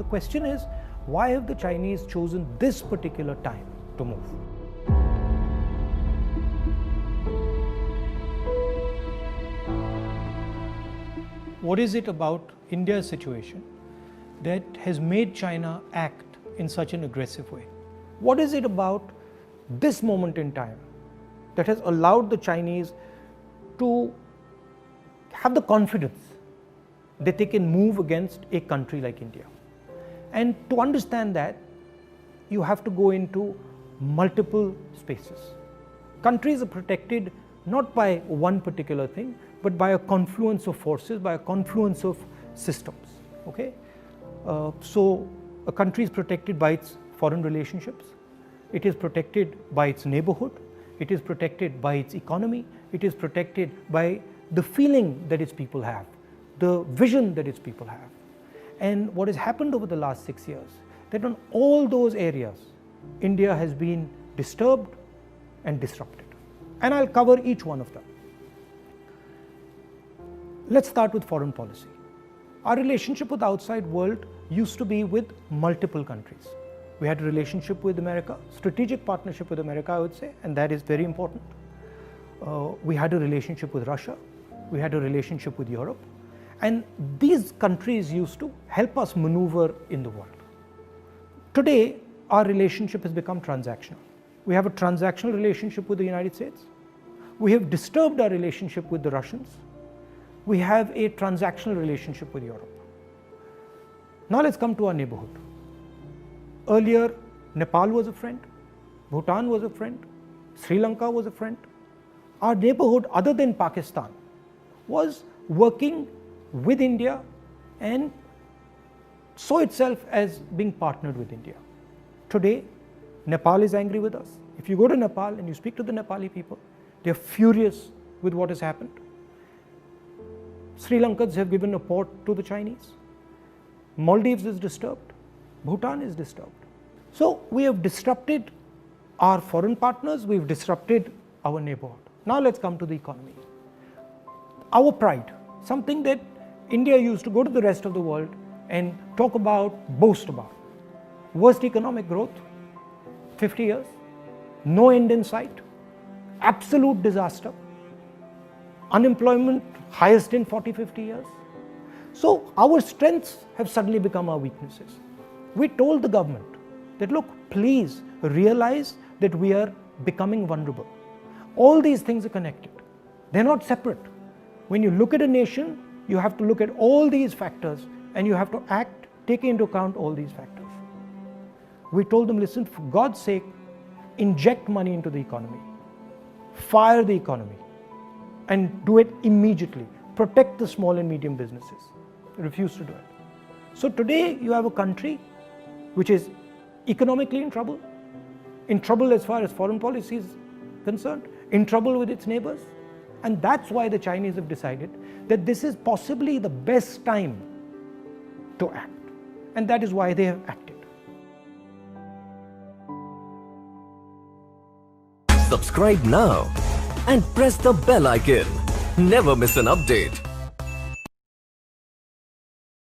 question is, why have the Chinese chosen this particular time to move? What is it about India's situation that has made China act in such an aggressive way? What is it about this moment in time that has allowed the Chinese to have the confidence that they can move against a country like India? And to understand that, you have to go into multiple spaces. Countries are protected not by one particular thing, but by a confluence of forces, by a confluence of systems. Okay? So a country is protected by its foreign relationships, it is protected by its neighborhood, it is protected by its economy, it is protected by the feeling that its people have, the vision that its people have. And what has happened over the last 6 years, that on all those areas, India has been disturbed and disrupted. And I'll cover each one of them. Let's start with foreign policy. Our relationship with the outside world used to be with multiple countries. We had a relationship with America, strategic partnership with America, I would say, and that is very important. We had a relationship with Russia, we had a relationship with Europe, and these countries used to help us maneuver in the world. Today, our relationship has become transactional. We have a transactional relationship with the United States. We have disturbed our relationship with the Russians. We have a transactional relationship with Europe. Now let's come to our neighborhood. Earlier, Nepal was a friend, Bhutan was a friend, Sri Lanka was a friend. Our neighborhood, other than Pakistan, was working with India and saw itself as being partnered with India. Today, Nepal is angry with us. If you go to Nepal and you speak to the Nepali people, they are furious with what has happened. Sri Lankans have given a port to the Chinese. Maldives is disturbed. Bhutan is disturbed. So we have disrupted our foreign partners, we've disrupted our neighborhood. Now let's come to the economy. Our pride, something that India used to go to the rest of the world and talk about, boast about. Worst economic growth, 50 years, no end in sight, absolute disaster, unemployment highest in 40-50 years. So our strengths have suddenly become our weaknesses. We told the government that, look, please realize that we are becoming vulnerable. All these things are connected. They're not separate. When you look at a nation, you have to look at all these factors and you have to act, taking into account all these factors. We told them, listen, for God's sake, inject money into the economy, fire the economy, and do it immediately. Protect the small and medium businesses. They refuse to do it. So today you have a country which is economically in trouble as far as foreign policy is concerned, in trouble with its neighbors. And that's why the Chinese have decided that this is possibly the best time to act. And that is why they have acted. Subscribe now and press the bell icon. Never miss an update.